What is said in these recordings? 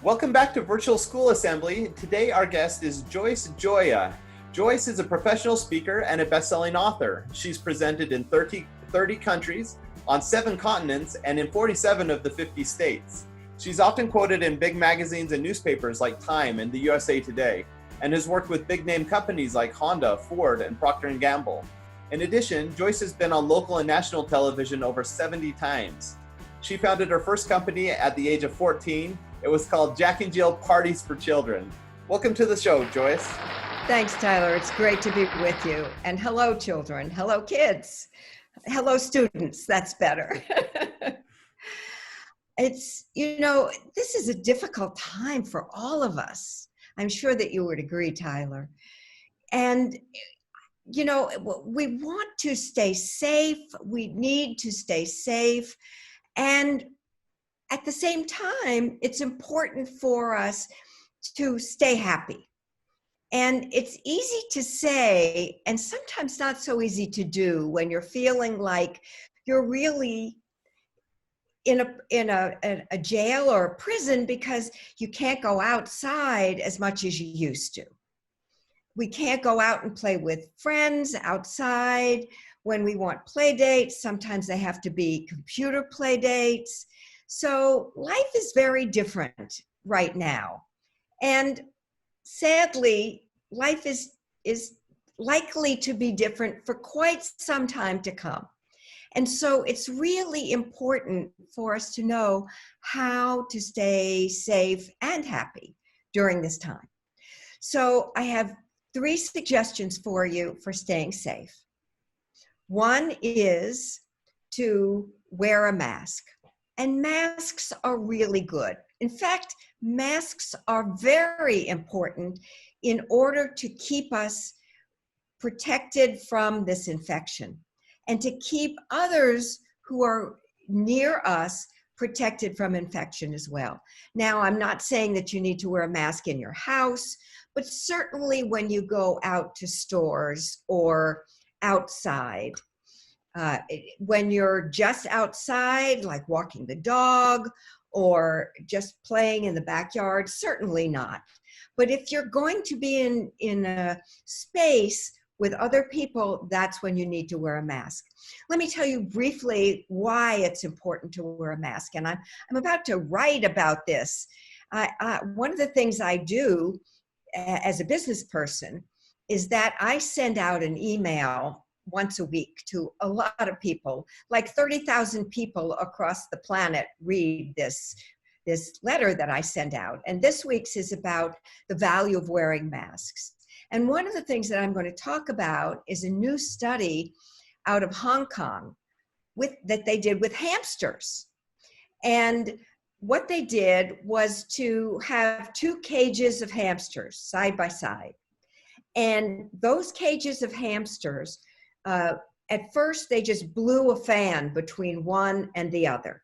Welcome back to Virtual School Assembly. Today our guest is Joyce Gioia. Joyce is a professional speaker and a best-selling author. She's presented in 30 countries, on 7 continents, and in 47 of the 50 states. She's often quoted in big magazines and newspapers like Time and the USA Today, and has worked with big-name companies like Honda, Ford, and Procter & Gamble. In addition, Joyce has been on local and national television over 70 times. She founded her first company at the age of 14. It was called Jack and Jill Parties for Children. Welcome to the show, Joyce. Thanks, Tyler. It's great to be with you. And hello, children. Hello, kids. Hello, students. That's better. This is a difficult time for all of us. I'm sure that you would agree, Tyler. And, we want to stay safe. We need to stay safe. And at the same time, it's important for us to stay happy. And it's easy to say, and sometimes not so easy to do when you're feeling like you're really in a jail or a prison because you can't go outside as much as you used to. We can't go out and play with friends outside. When we want play dates, sometimes they have to be computer play dates. So life is very different right now. And sadly, life is likely to be different for quite some time to come. And so it's really important for us to know how to stay safe and happy during this time. So I have 3 suggestions for you for staying safe. One is to wear a mask. And masks are really good. In fact, masks are very important in order to keep us protected from this infection and to keep others who are near us protected from infection as well. Now, I'm not saying that you need to wear a mask in your house, but certainly when you go out to stores or outside, when you're just outside, like walking the dog or just playing in the backyard, certainly not. But if you're going to be in a space with other people, that's when you need to wear a mask. Let me tell you briefly why it's important to wear a mask. And I'm about to write about this. One of the things I do as a business person is that I send out an email once a week to a lot of people. Like 30,000 people across the planet read this letter that I send out. And this week's is about the value of wearing masks. And one of the things that I'm going to talk about is a new study out of Hong Kong that they did with hamsters. And what they did was to have 2 cages of hamsters side by side. And those cages of hamsters, at first they just blew a fan between one and the other.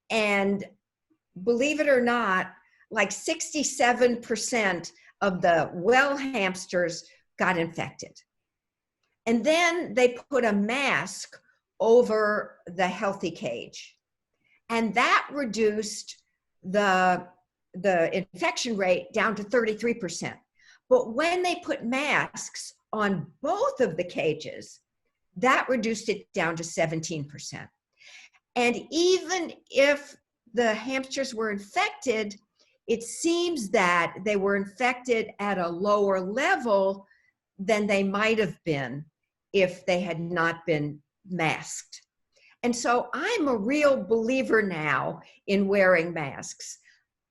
And believe it or not, like 67% of the well hamsters got infected. And then they put a mask over the healthy cage. And that reduced the infection rate down to 33%. But when they put masks on both of the cages, that reduced it down to 17%. And even if the hamsters were infected, it seems that they were infected at a lower level than they might have been if they had not been masked. And so I'm a real believer now in wearing masks.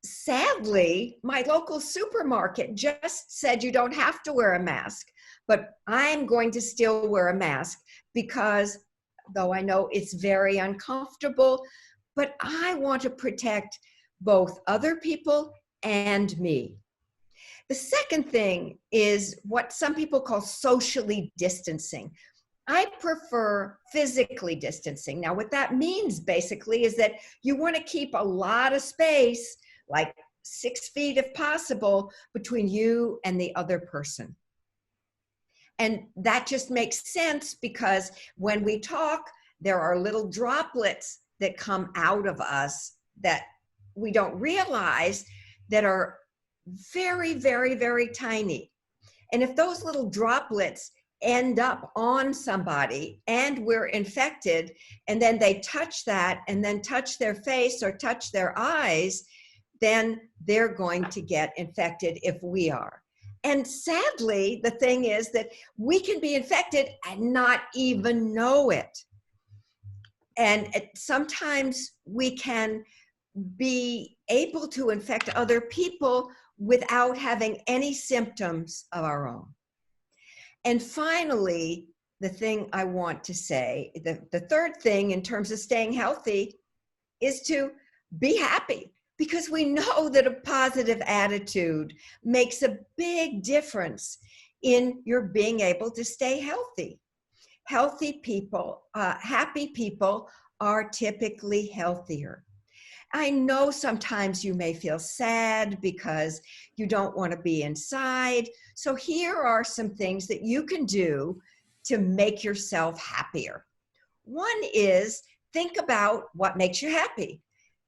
Sadly, my local supermarket just said you don't have to wear a mask, but I'm going to still wear a mask because, though I know it's very uncomfortable, but I want to protect both other people and me. The second thing is what some people call socially distancing. I prefer physically distancing. Now, what that means basically is that you want to keep a lot of space, like 6 feet if possible, between you and the other person. And that just makes sense because when we talk, there are little droplets that come out of us that we don't realize that are very, very, very tiny. And if those little droplets end up on somebody and we're infected, and then they touch that and then touch their face or touch their eyes, then they're going to get infected if we are. And sadly, the thing is that we can be infected and not even know it. And sometimes we can be able to infect other people without having any symptoms of our own. And finally, the thing I want to say, the third thing in terms of staying healthy is to be happy, because we know that a positive attitude makes a big difference in your being able to stay healthy. Healthy people, happy people are typically healthier. I know sometimes you may feel sad because you don't want to be inside. So here are some things that you can do to make yourself happier. One is think about what makes you happy.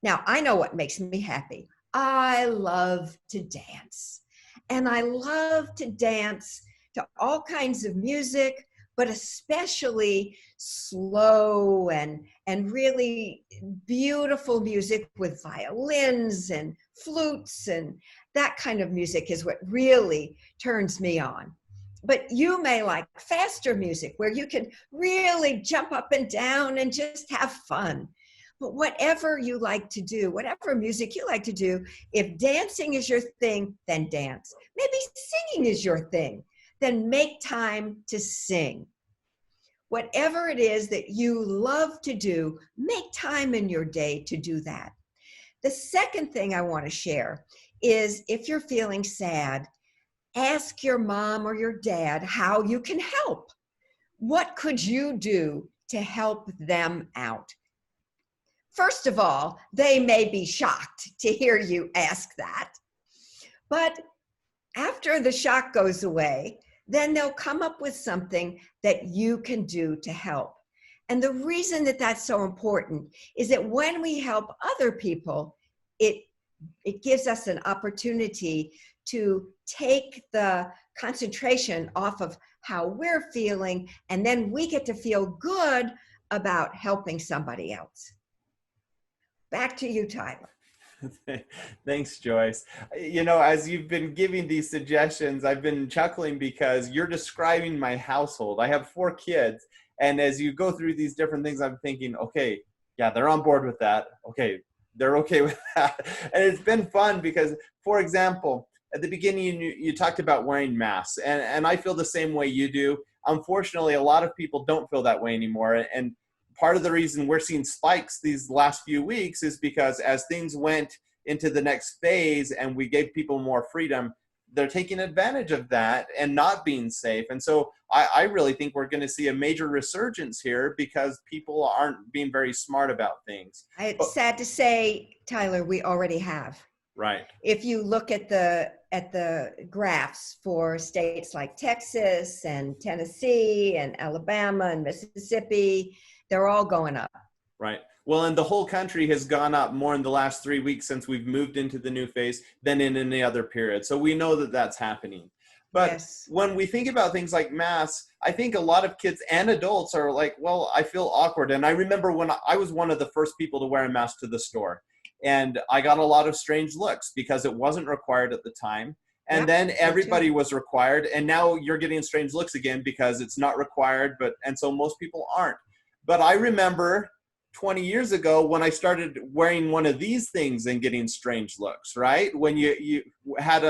Now, I know what makes me happy. I love to dance. And I love to dance to all kinds of music, but especially slow and really beautiful music with violins and flutes, and that kind of music is what really turns me on. But you may like faster music where you can really jump up and down and just have fun. But whatever you like to do, whatever music you like to do, if dancing is your thing, then dance. Maybe singing is your thing, then make time to sing. Whatever it is that you love to do, make time in your day to do that. The second thing I want to share is if you're feeling sad, ask your mom or your dad how you can help. What could you do to help them out? First of all, they may be shocked to hear you ask that. But after the shock goes away, then they'll come up with something that you can do to help. And the reason that that's so important is that when we help other people, it gives us an opportunity to take the concentration off of how we're feeling, and then we get to feel good about helping somebody else. Back to you, Tyler. Thanks, Joyce. You know, as you've been giving these suggestions, I've been chuckling because you're describing my household. I have 4 kids, and as you go through these different things, I'm thinking, okay, yeah, they're on board with that. Okay, they're okay with that. And it's been fun because, for example, at the beginning, you talked about wearing masks, and I feel the same way you do. Unfortunately, a lot of people don't feel that way anymore, and part of the reason we're seeing spikes these last few weeks is because as things went into the next phase and we gave people more freedom, they're taking advantage of that and not being safe. And so I really think we're going to see a major resurgence here because people aren't being very smart about things. It's sad to say, Tyler, we already have. Right. If you look at the graphs for states like Texas and Tennessee and Alabama and Mississippi, they're all going up. Right. Well, and the whole country has gone up more in the last 3 weeks since we've moved into the new phase than in any other period. So we know that that's happening. But yes, when we think about things like masks, I think a lot of kids and adults are like, well, I feel awkward. And I remember when I was one of the first people to wear a mask to the store. And I got a lot of strange looks because it wasn't required at the time. And yep, then everybody was required. And now you're getting strange looks again because it's not required. And so most people aren't. But I remember 20 years ago when I started wearing one of these things and getting strange looks, right? When you had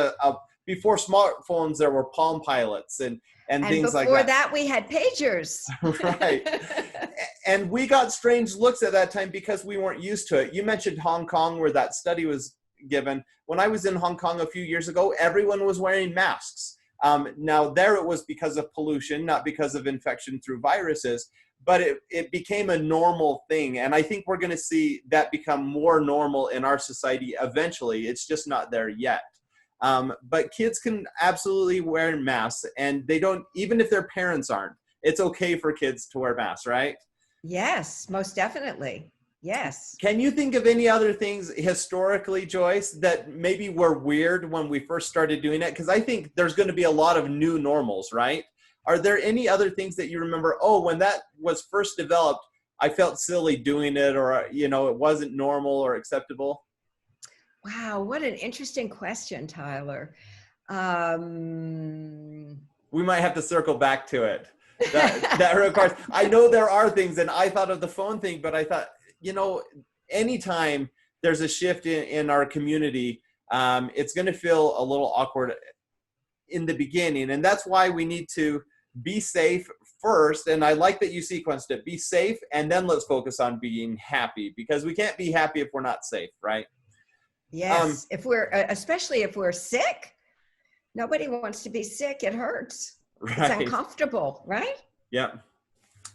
before smartphones, there were Palm Pilots and things like that. Before that, we had pagers. Right. And we got strange looks at that time because we weren't used to it. You mentioned Hong Kong where that study was given. When I was in Hong Kong a few years ago, everyone was wearing masks. Now there it was because of pollution, not because of infection through viruses. But it became a normal thing. And I think we're going to see that become more normal in our society eventually. It's just not there yet. But kids can absolutely wear masks, and they don't, even if their parents aren't, it's okay for kids to wear masks, right? Yes, most definitely. Yes. Can you think of any other things historically, Joyce, that maybe were weird when we first started doing it? Because I think there's going to be a lot of new normals, right? Are there any other things that you remember? Oh, when that was first developed, I felt silly doing it, or, you know, it wasn't normal or acceptable. Wow, what an interesting question, Tyler. Um, We might have to circle back to it. That requires, I know there are things, and I thought of the phone thing, but I thought, you know, anytime there's a shift in our community, it's going to feel a little awkward in the beginning. And that's why we need to be safe first. And I like that you sequenced it. Be safe, and then let's focus on being happy, because we can't be happy if we're not safe, right? yes, if we're, especially if we're sick, nobody wants to be sick. It hurts. It's Right. uncomfortable, right? Yeah.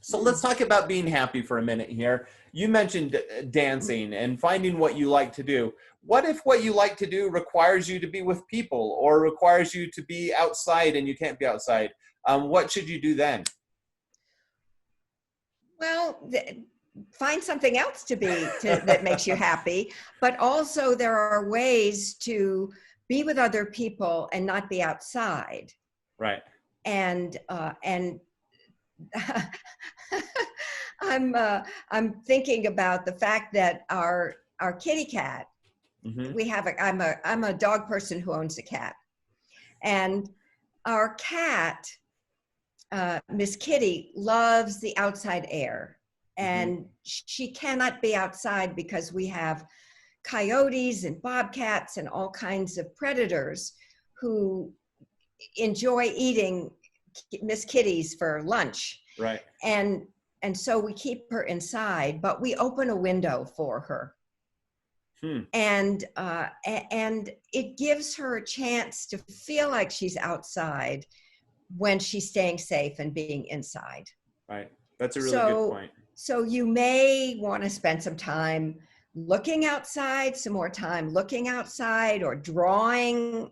So let's talk about being happy for a minute here. You mentioned dancing and finding what you like to do. What if what you like to do requires you to be with people, or requires you to be outside and you can't be outside? What should you do then? Well, find something else that makes you happy, but also there are ways to be with other people and not be outside. Right. And I'm thinking about the fact that our kitty cat, Mm-hmm. I'm a dog person who owns a cat, and our cat, Miss Kitty, loves the outside air, and she cannot be outside because we have coyotes and bobcats and all kinds of predators who enjoy eating Miss Kitties for lunch. Right. And so we keep her inside, but we open a window for her. And it gives her a chance to feel like she's outside when she's staying safe and being inside. Right. That's a really good point. So you may want to spend some time looking outside, some more time looking outside, or drawing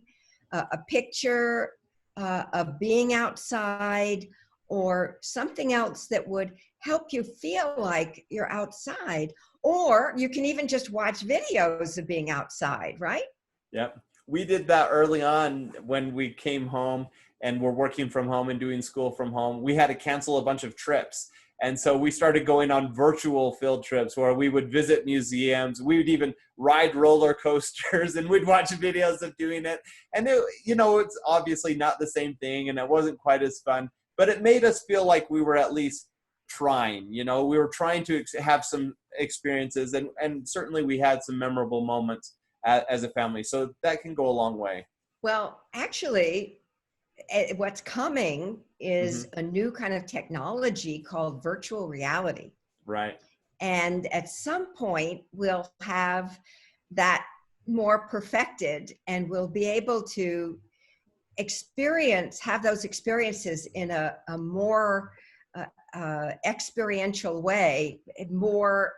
a picture of being outside, or something else that would help you feel like you're outside. Or you can even just watch videos of being outside, right? Yep. We did that early on when we came home and were working from home and doing school from home. We had to cancel a bunch of trips. And so we started going on virtual field trips where we would visit museums. We would even ride roller coasters, and we'd watch videos of doing it. And it, you know, it's obviously not the same thing, and it wasn't quite as fun, but it made us feel like we were at least trying. You know, we were trying to have some experiences, and certainly we had some memorable moments as a family. So that can go a long way. Well, actually, what's coming is a new kind of technology called virtual reality. Right. And at some point, we'll have that more perfected, and we'll be able to have those experiences in a more experiential way, a more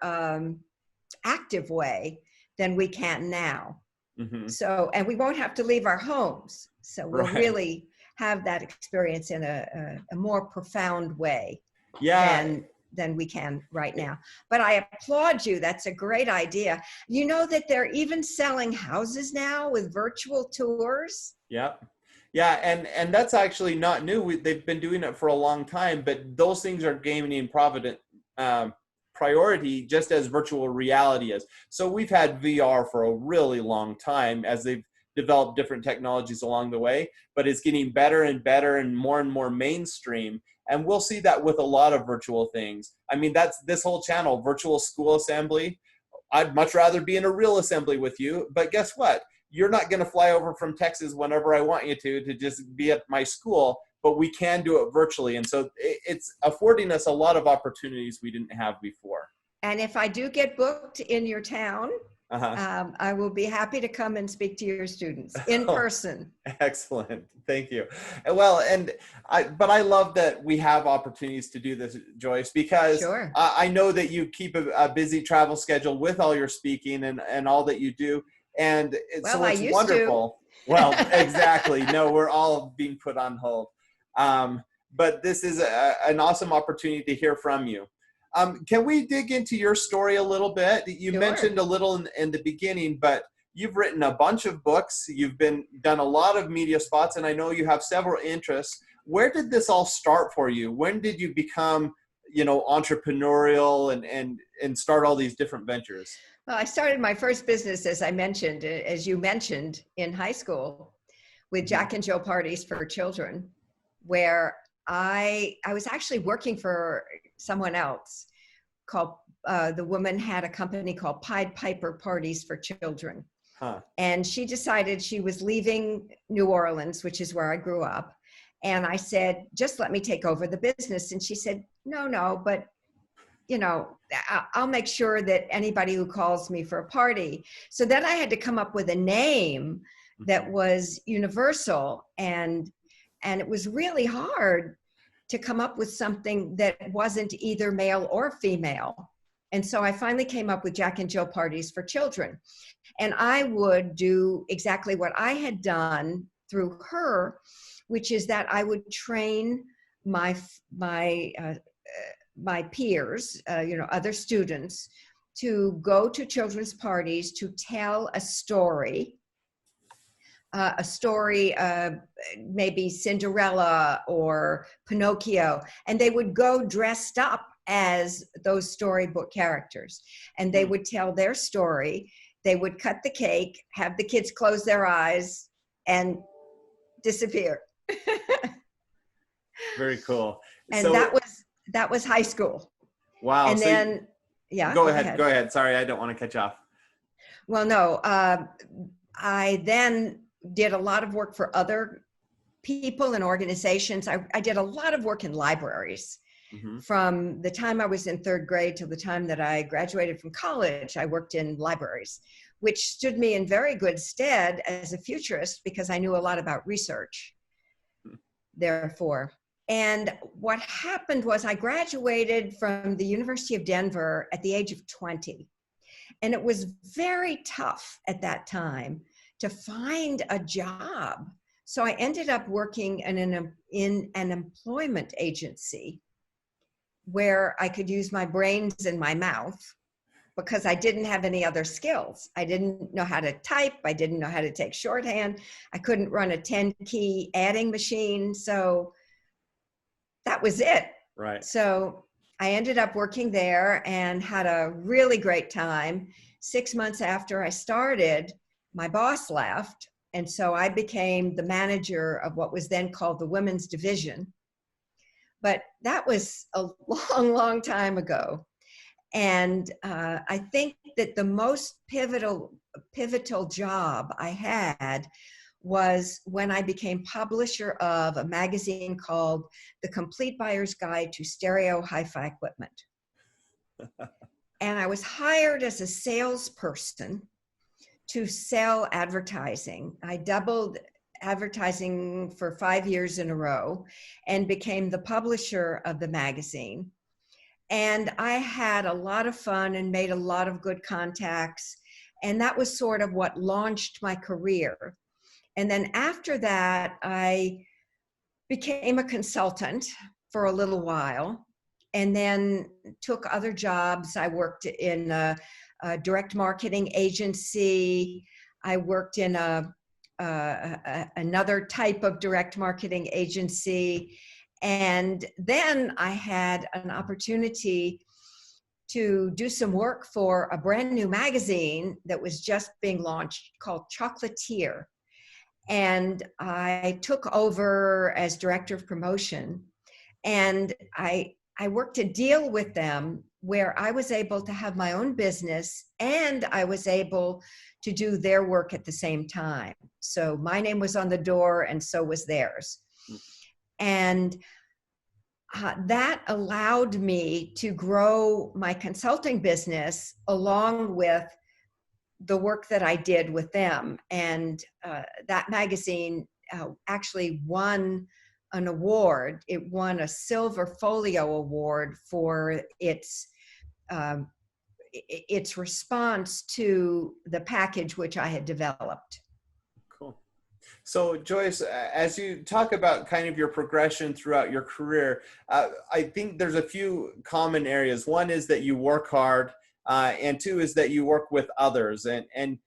active way than we can now. So, and we won't have to leave our homes. So we'll really have that experience in a more profound way than we can right now. But I applaud you. That's a great idea. You know that they're even selling houses now with virtual tours? Yep. Yeah, and that's actually not new. They've been doing it for a long time, but those things are gaining priority just as virtual reality is. So we've had VR for a really long time as they've developed different technologies along the way, but it's getting better and better and more mainstream. And we'll see that with a lot of virtual things. I mean, that's this whole channel, Virtual School Assembly. I'd much rather be in a real assembly with you, but guess what? You're not going to fly over from Texas whenever I want you to just be at my school, but we can do it virtually. And so it's affording us a lot of opportunities we didn't have before. And if I do get booked in your town, I will be happy to come and speak to your students in person. Excellent. Thank you. Well, but I love that we have opportunities to do this, Joyce, because I know that you keep a busy travel schedule with all your speaking and all that you do. And so it's wonderful. Well, exactly. No, we're all being put on hold. But this is an awesome opportunity to hear from you. Can we dig into your story a little bit? You Sure. mentioned a little in the beginning, but you've written a bunch of books. You've done a lot of media spots, and I know you have several interests. Where did this all start for you? When did you become, entrepreneurial and start all these different ventures? Well, I started my first business, as I mentioned, as you mentioned, in high school with Mhm. Jack and Jill parties for children, where I was actually working for someone else called the woman had a company called Pied Piper Parties for Children. Huh. And she decided she was leaving New Orleans, which is where I grew up. And I said, just let me take over the business. And she said, no, no, but I'll make sure that anybody who calls me for a party. So then I had to come up with a name that Mhm. was universal, and it was really hard to come up with something that wasn't either male or female. And so I finally came up with Jack and Jill Parties for Children. And I would do exactly what I had done through her, which is that I would train my my my peers, other students, to go to children's parties to tell a story, maybe Cinderella or Pinocchio, and they would go dressed up as those storybook characters, and they Hmm. would tell their story. They would cut the cake, have the kids close their eyes, and disappear. Very cool. And So, that was high school. wow. And So, then, yeah, go go ahead. Go ahead. ahead. Sorry, I don't want to cut you off. Well, no, I then did a lot of work for other people and organizations. I did a lot of work in libraries. Hmm. From the time I was in third grade till the time that I graduated from college, I worked in libraries, which stood me in very good stead as a futurist because I knew a lot about research, therefore. And what happened was I graduated from the University of Denver at the age of 20. And it was very tough at that time to find a job. So I ended up working in an employment agency where I could use my brains and my mouth because I didn't have any other skills. I didn't know how to type. I didn't know how to take shorthand. I couldn't run a 10-key adding machine. So that was it. Right. So I ended up working there and had a really great time. 6 months after I started, my boss left. And so I became the manager of what was then called the women's division. But that was a long, long time ago. And I think that the most pivotal job I had was when I became publisher of a magazine called The Complete Buyer's Guide to Stereo Hi-Fi Equipment. And I was hired as a salesperson to sell advertising. I doubled advertising for 5 years in a row and became the publisher of the magazine. And I had a lot of fun and made a lot of good contacts. And that was sort of what launched my career. And then after that, I became a consultant for a little while and then took other jobs. I worked in a direct marketing agency. I worked in another type of direct marketing agency. And then I had an opportunity to do some work for a brand new magazine that was just being launched called Chocolatier. And I took over as director of promotion. And I worked a deal with them where I was able to have my own business and I was able to do their work at the same time. So my name was on the door and so was theirs. And that allowed me to grow my consulting business along with the work that I did with them. And that magazine actually won an award. It won a Silver Folio Award for um, its response to the package which I had developed. Cool. So Joyce, as you talk about kind of your progression throughout your career, I think there's a few common areas. One is that you work hard, and two is that you work with others. And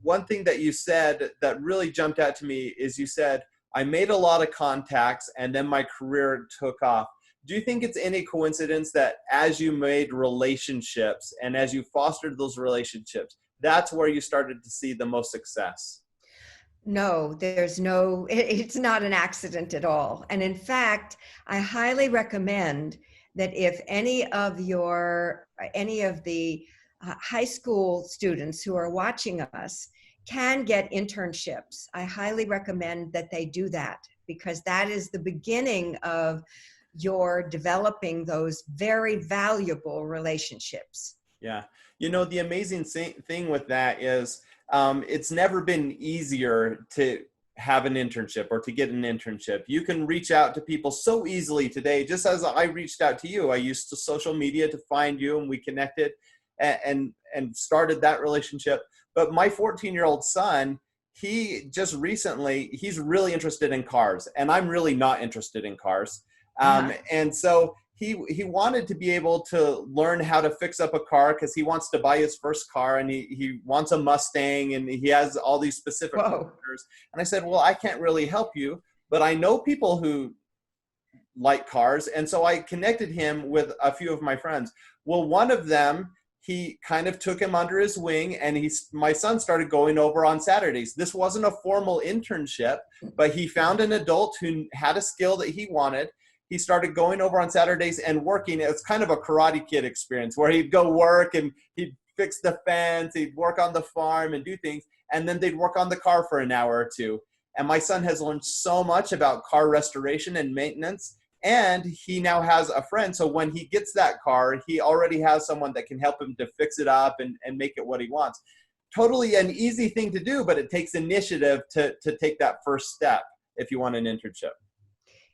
one thing that you said that really jumped out to me is you said, I made a lot of contacts and then my career took off. Do you think it's any coincidence that as you made relationships and as you fostered those relationships, that's where you started to see the most success? No, it's not an accident at all. And in fact, I highly recommend that if any of the high school students who are watching us can get internships, I highly recommend that they do that, because that is the beginning of your developing those very valuable relationships. Yeah. You know, the amazing thing with that is it's never been easier to have an internship or to get an internship. You can reach out to people so easily today, just as I reached out to you. I used social media to find you and we connected and started that relationship. But my 14-year-old son, he just recently, he's really interested in cars and I'm really not interested in cars. Uh-huh. And so he wanted to be able to learn how to fix up a car because he wants to buy his first car and he wants a Mustang and he has all these specific Whoa. orders. And I said, well, I can't really help you, but I know people who like cars. And so I connected him with a few of my friends. Well, one of them, he kind of took him under his wing and my son started going over on Saturdays. This wasn't a formal internship, but he found an adult who had a skill that he wanted. He started going over on Saturdays and working. It's kind of a Karate Kid experience where he'd go work and he'd fix the fence, he'd work on the farm and do things. And then they'd work on the car for an hour or two. And my son has learned so much about car restoration and maintenance. And he now has a friend. So when he gets that car, he already has someone that can help him to fix it up and make it what he wants. Totally an easy thing to do, but it takes initiative to take that first step if you want an internship.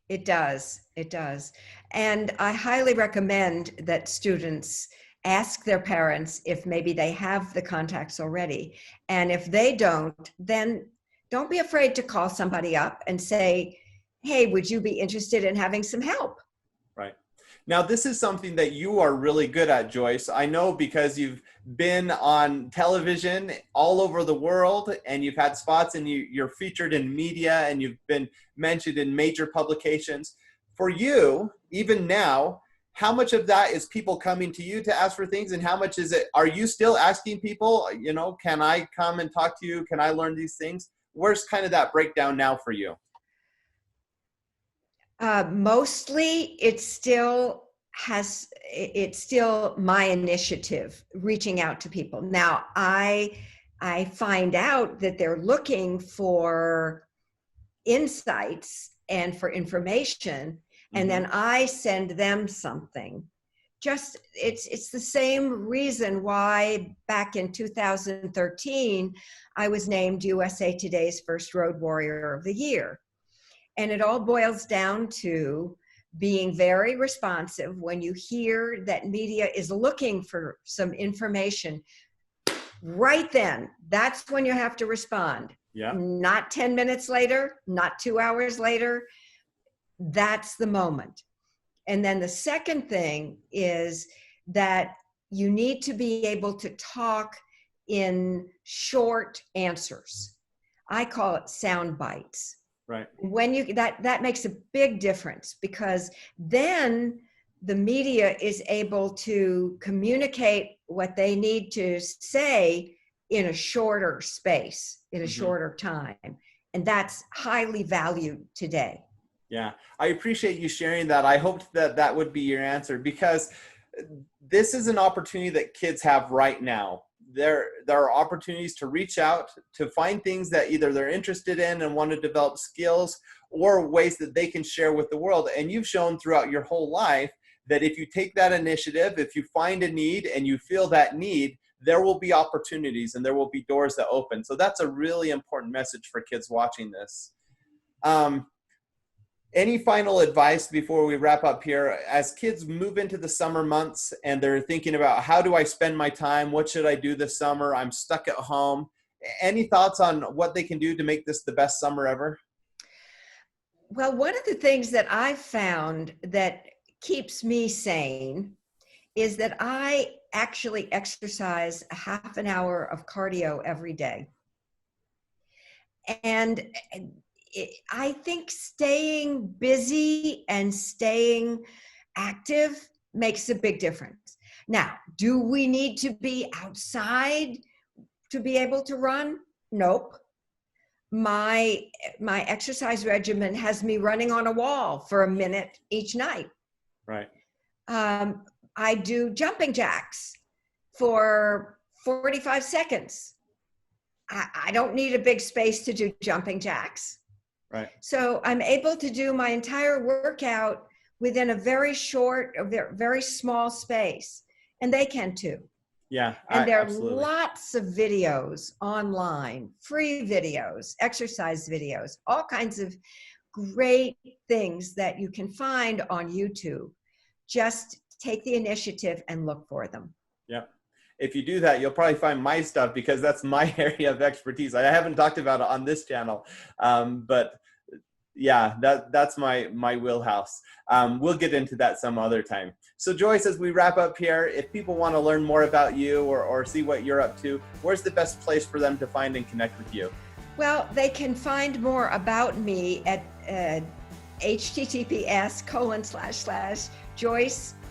It does. It does. And I highly recommend that students ask their parents if maybe they have the contacts already. And if they don't, then don't be afraid to call somebody up and say, hey, would you be interested in having some help? Right. Now, this is something that you are really good at, Joyce. I know because you've been on television all over the world and you've had spots and you're featured in media and you've been mentioned in major publications. For you, even now, how much of that is people coming to you to ask for things and how much is it, are you still asking people, you know, can I come and talk to you? Can I learn these things? Where's kind of that breakdown now for you? Mostly it's still my initiative reaching out to people. Now I find out that they're looking for insights and for information, and then I send them something. Just it's the same reason why back in 2013 I was named USA Today's First Road Warrior of the Year. And it all boils down to being very responsive when you hear that media is looking for some information. Right then, that's when you have to respond. Yeah. Not 10 minutes later, not 2 hours later. That's the moment. And then the second thing is that you need to be able to talk in short answers. I call it sound bites. Right. When that makes a big difference, because then the media is able to communicate what they need to say in a shorter space, in a shorter time. And that's highly valued today. Yeah, I appreciate you sharing that. I hoped that that would be your answer because this is an opportunity that kids have right now. There are opportunities to reach out, to find things that either they're interested in and want to develop skills or ways that they can share with the world. And you've shown throughout your whole life that if you take that initiative, if you find a need and you feel that need, there will be opportunities and there will be doors that open. So that's a really important message for kids watching this. Any final advice before we wrap up here? As kids move into the summer months and they're thinking about how do I spend my time? What should I do this summer? I'm stuck at home. Any thoughts on what they can do to make this the best summer ever? Well, one of the things that I've found that keeps me sane is that I actually exercise a half an hour of cardio every day. And I think staying busy and staying active makes a big difference. Now, do we need to be outside to be able to run? Nope. My exercise regimen has me running on a wall for a minute each night. Right. I do jumping jacks for 45 seconds. I don't need a big space to do jumping jacks. Right. So I'm able to do my entire workout within a very short, a very small space. And they can too. Yeah. And there are Absolutely. lots of videos online, free videos, exercise videos, all kinds of great things that you can find on YouTube. Just take the initiative and look for them. Yeah. If you do that, you'll probably find my stuff because that's my area of expertise. I haven't talked about it on this channel, but yeah, that's my wheelhouse. We'll get into that some other time. So Joyce, as we wrap up here, if people want to learn more about you or see what you're up to, where's the best place for them to find and connect with you? Well, they can find more about me at https://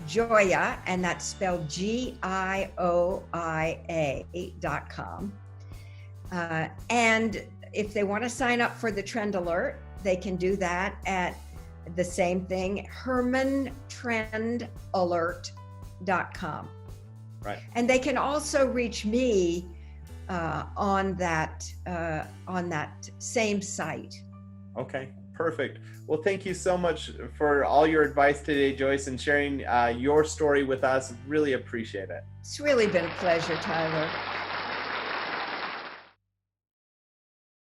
Gioia, and that's spelled GIOIA.com. And if they want to sign up for the Trend Alert, they can do that at the same thing, HermanTrendAlert.com. Right. And they can also reach me on that same site. Okay, perfect. Well, thank you so much for all your advice today, Joyce, and sharing your story with us. Really appreciate it. It's really been a pleasure, Tyler.